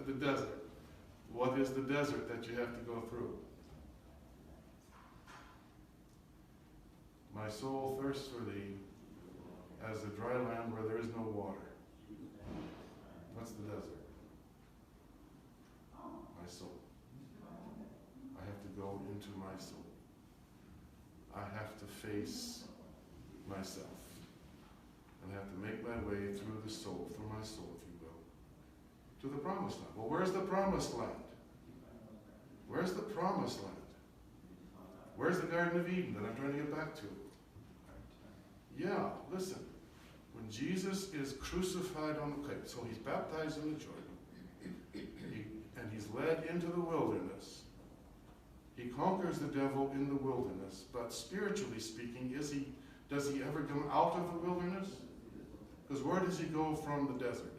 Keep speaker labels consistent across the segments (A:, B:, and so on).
A: the desert. What is the desert that you have to go through? My soul thirsts for thee as the dry land where there is no water. What's the desert? My soul. I have to go into my soul. I have to face myself. And I have to make my way through the soul, through my soul, if you will, to the promised land. Well, where's the promised land? Where's the promised land? Where's the Garden of Eden that I'm trying to get back to? Yeah, listen. When Jesus is crucified on the cliff, so he's baptized in the Jordan, and he's led into the wilderness. He conquers the devil in the wilderness, but spiritually speaking, does he ever come out of the wilderness? Because where does he go from the desert?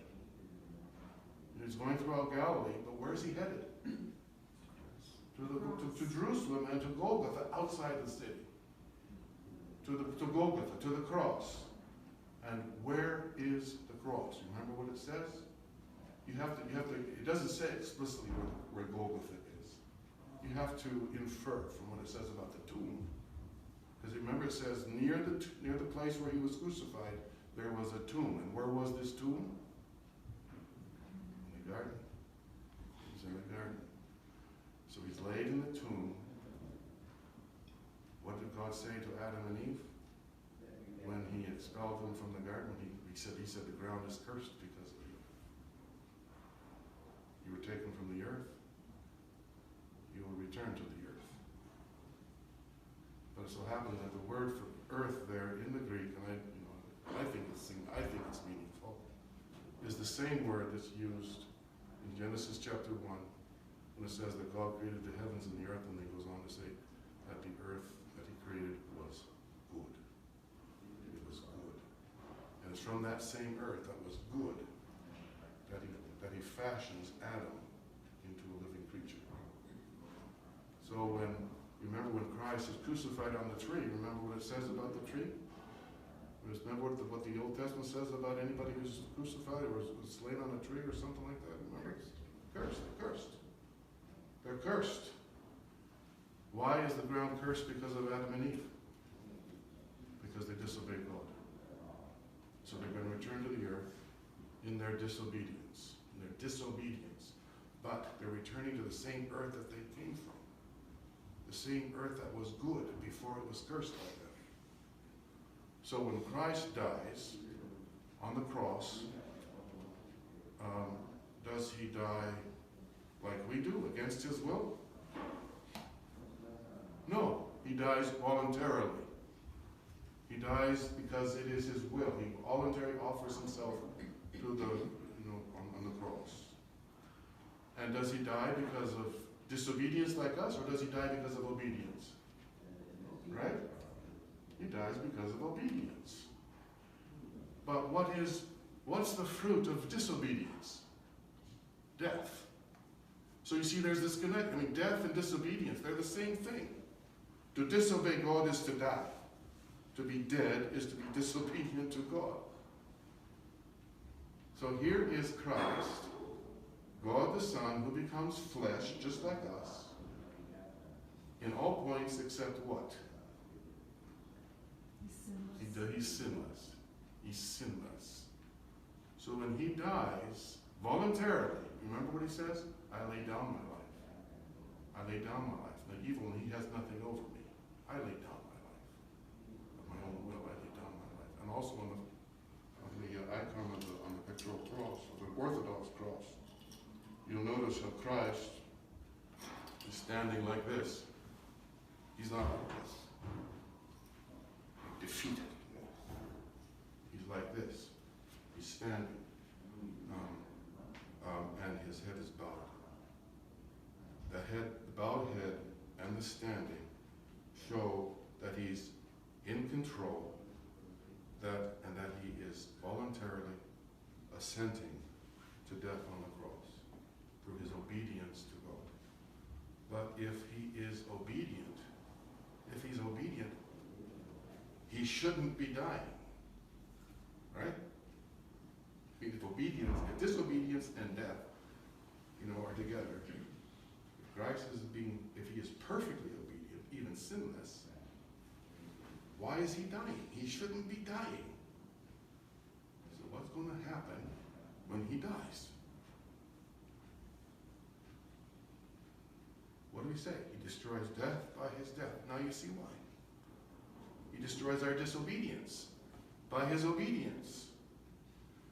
A: He's going throughout Galilee, but where's he headed? To Jerusalem and to Golgotha, outside the city. To Golgotha, to the cross. And where is the cross? You remember what it says? You have to, it doesn't say explicitly where Golgotha is. You have to infer from what it says about the tomb. Because remember it says, near the place where he was crucified, there was a tomb. And where was this tomb? In the garden. He was in the garden. So he's laid in the tomb. What did God say to Adam and Eve? When he expelled them from the garden, he said the ground is cursed because of you. You were taken from the earth. You will return to the earth. But it so happened that the word for earth there in the Greek, and I think it's meaningful, is the same word that's used in Genesis chapter 1 when it says that God created the heavens and the earth, and then he goes on to say that the earth that he created was good. It was good. And it's from that same earth that was good that he fashions Adam into a living creature. So remember when Christ is crucified on the tree, remember what it says about the tree? Remember what the Old Testament says about anybody who's crucified or was slain on a tree or something like that? Remember? Cursed. They're cursed. They're cursed. Why is the ground cursed because of Adam and Eve? Because they disobeyed God. So they're going to return to the earth in their disobedience. But they're returning to the same earth that they came from. The same earth that was good before it was cursed by them. So when Christ dies on the cross, does he die like we do, against his will? No, he dies voluntarily. He dies because it is his will. He voluntarily offers himself to on the cross. And does he die because of disobedience like us, or does he die because of obedience? Right? He dies because of obedience. But what's the fruit of disobedience? Death. So you see there's this connect. Death and disobedience, they're the same thing. To disobey God is to die. To be dead is to be disobedient to God. So here is Christ, God the Son, who becomes flesh just like us, in all points except what? He's sinless. He's sinless. So when he dies, voluntarily, remember what he says? I lay down my life. I lay down my life. The evil one, he has nothing over me. I lay down my life. Of my own will, I lay down my life. And also on the icon on the pictorial cross, of the Orthodox cross, you'll notice how Christ is standing like this. He's not like this. Defeated. He's like this. He's standing. And his head is bowed. The bowed head and the standing show that he's in control, and that he is voluntarily assenting to death on the cross through his obedience to God. But if he's obedient, he shouldn't be dying. Right? If disobedience and death, Christ is being, if he is perfectly obedient, even sinless, why is he dying? He shouldn't be dying. So what's going to happen when he dies? What do we say? He destroys death by his death. Now you see why. He destroys our disobedience by his obedience.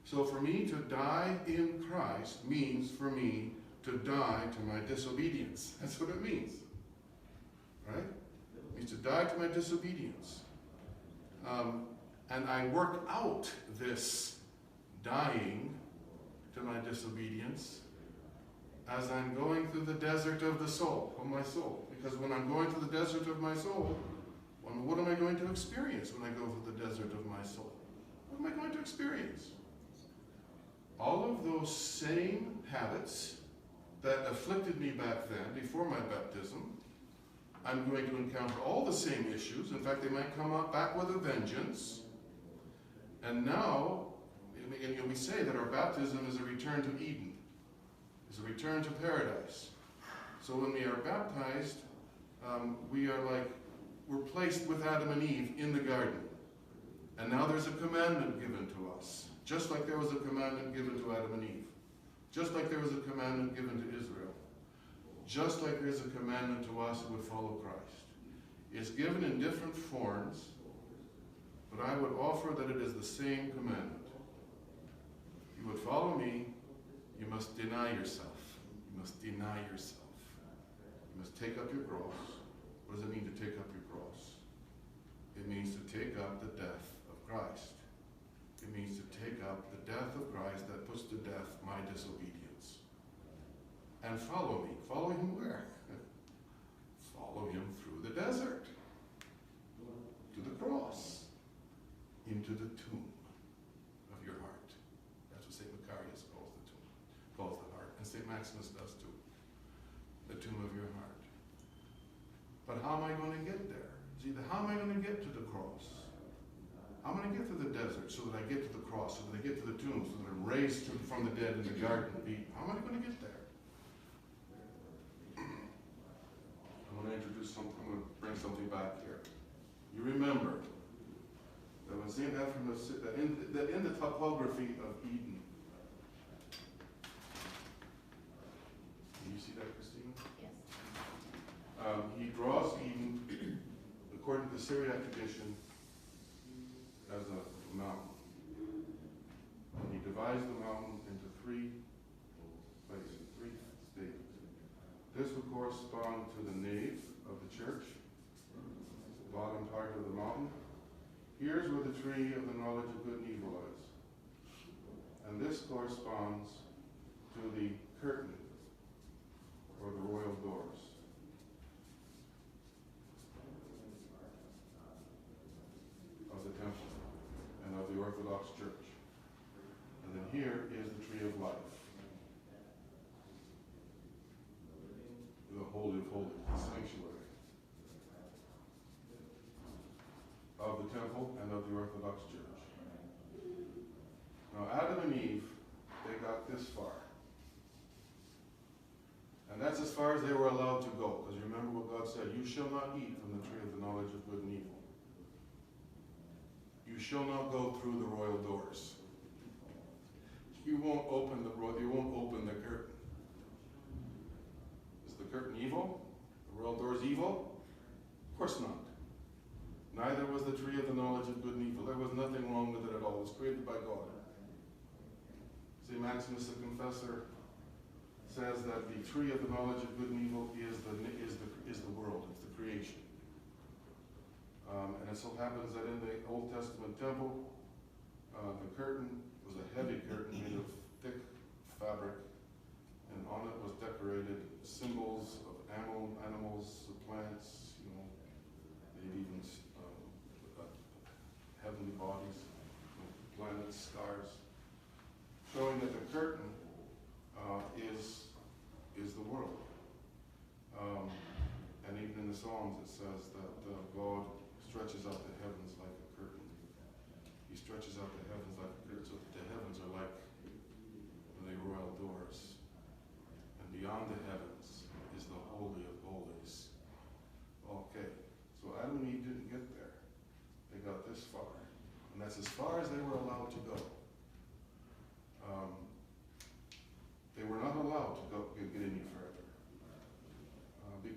A: So for me to die in Christ means for me to die to my disobedience. That's what it means. Right? It means to die to my disobedience. And I work out this dying to my disobedience as I'm going through the desert of the soul, of my soul. Because when I'm going through the desert of my soul, what am I going to experience when I go through the desert of my soul? What am I going to experience? All of those same habits that afflicted me back then, before my baptism, I'm going to encounter all the same issues. In fact, they might come up back with a vengeance. And now, we say that our baptism is a return to Eden. It's a return to paradise. So when we are baptized, we're placed with Adam and Eve in the garden. And now there's a commandment given to us. Just like there was a commandment given to Adam and Eve. Just like there was a commandment given to Israel. Just like there's a commandment to us who would follow Christ. It's given in different forms, but I would offer that it is the same commandment. You would follow me, you must deny yourself. You must deny yourself. You must take up your cross. What does it mean to take up your cross? It means to take up the death of Christ. It means to take up the death of Christ that puts to death my disobedience. And follow me. Follow him where? Follow him through the desert. To the cross. Into the tomb of your heart. That's what St. Macarius calls the tomb. Calls the heart. And St. Maximus does too. The tomb of your heart. But how am I going to get there? See, how am I going to get to the cross? How am I going to get to the desert so that I get to the cross, so that I get to the tomb, so that I'm raised from the dead in the Garden of Eden? How am I going to get there? I'm going to introduce something, I'm going to bring something back here. You remember that when St. Herman, that in the topography of Eden, can you see that, Christina?
B: Yes.
A: He draws Eden, according to the Syriac tradition, as a mountain. And he divides the mountain into three places, three stages. This would correspond to the nave of the church, the bottom part of the mountain. Here's where the tree of the knowledge of good and evil is. And this corresponds to the curtain, or the royal doors. Of the temple and of the Orthodox Church. And then here is the tree of life. The Holy of Holies, the sanctuary of the temple and of the Orthodox Church. Now Adam and Eve, they got this far. And that's as far as they were allowed to go. Because remember what God said, you shall not eat from the tree of the knowledge of good and evil. You shall not go through the royal doors. You won't open the curtain. Is the curtain evil? The royal door is evil? Of course not. Neither was the tree of the knowledge of good and evil. There was nothing wrong with it at all. It was created by God. St. Maximus the Confessor says that the tree of the knowledge of good and evil is the world. It's the creation. And it so happens that in the Old Testament temple, the curtain was a heavy curtain made of thick fabric, and on it was decorated symbols of animals, plants, maybe even heavenly bodies, planets, stars, showing that the curtain is the world. And even in the Psalms it says that God stretches out the heavens like a curtain. He stretches out the heavens like a curtain, so that the heavens are like the royal doors. And beyond the heavens is the holy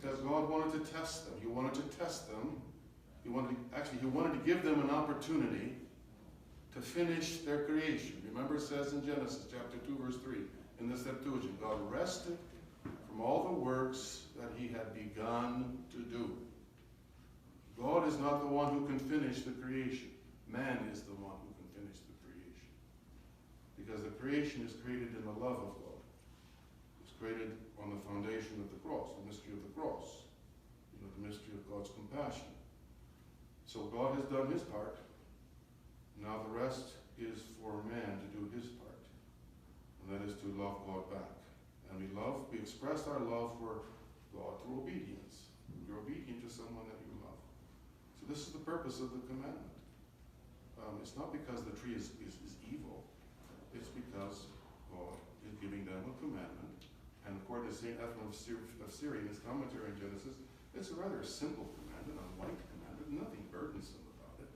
A: because God wanted to test them. He wanted to test them. He wanted to give them an opportunity to finish their creation. Remember, it says in Genesis chapter 2, verse 3, in the Septuagint, God rested from all the works that he had begun to do. God is not the one who can finish the creation. Man is the one who can finish the creation. Because the creation is created in the love of God. It's created on the foundation of the cross, the mystery of the cross. The mystery of God's compassion. So God has done his part. Now the rest is for man to do his part. And that is to love God back. And we express our love for God through obedience. You're obedient to someone that you love. So this is the purpose of the commandment. It's not because the tree is evil. It's because God is giving them a commandment. And according to St Herman of Syria in his commentary on Genesis, it's a rather simple commandment, a light commandment, nothing burdensome about it.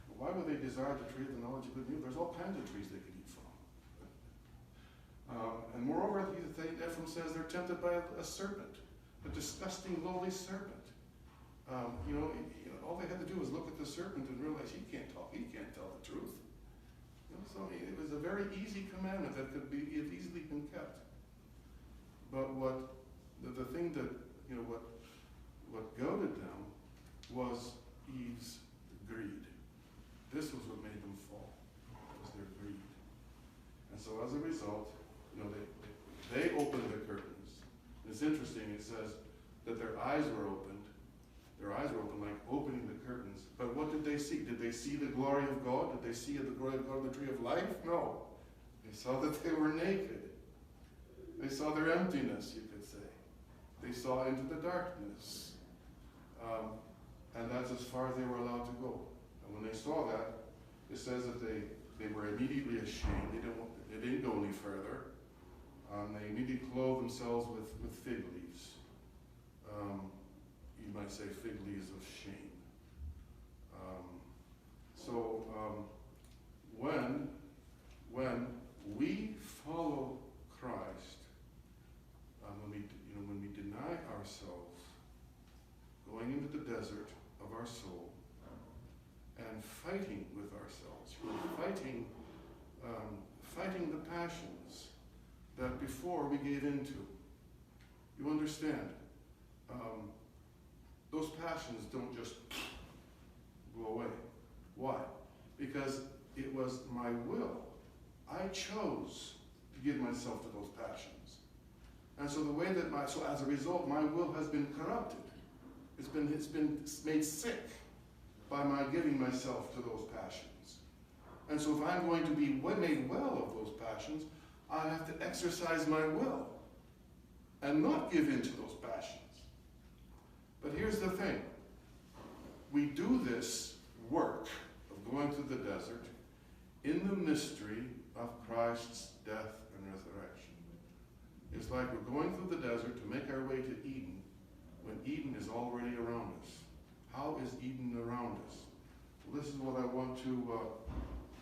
A: But why would they desire the tree of the knowledge of good and evil? There's all kinds of trees they could eat from. And moreover, St Ephraim says they're tempted by a serpent, a disgusting, lowly serpent. All they had to do was look at the serpent and realize he can't talk. He can't tell the truth. So it was a very easy commandment that could be easily been kept. But the thing that what goaded them was Eve's greed. This was what made them fall. It was their greed. And so as a result, they opened the curtains. And it's interesting. It says that their eyes were opened. Their eyes were open like opening the curtains. But what did they see? Did they see the glory of God? Did they see the glory of God in the tree of life? No. They saw that they were naked. They saw their emptiness, you could say. They saw into the darkness. And that's as far as they were allowed to go. And when they saw that, it says that they were immediately ashamed. They didn't go any further. They immediately clothed themselves with fig leaves. You might say fig leaves of shame. When we follow Christ, when we deny ourselves, going into the desert of our soul, and fighting with ourselves, fighting the passions that before we gave into. You understand? Those passions don't just go away. Why? Because it was my will. I chose to give myself to those passions. And so as a result, my will has been corrupted. It's been made sick by my giving myself to those passions. And so if I'm going to be made well of those passions, I have to exercise my will and not give in to those passions. But here's the thing. We do this work of going through the desert in the mystery of Christ's death and resurrection. It's like we're going through the desert to make our way to Eden when Eden is already around us. How is Eden around us? Well, this is what I want to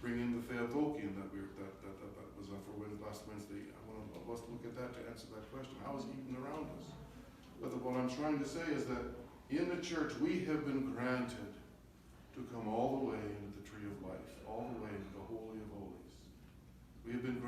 A: bring in the Theotokian that was for last Wednesday. I want us to look at that to answer that question. How is Eden around us? But what I'm trying to say is that in the church we have been granted to come all the way into the tree of life.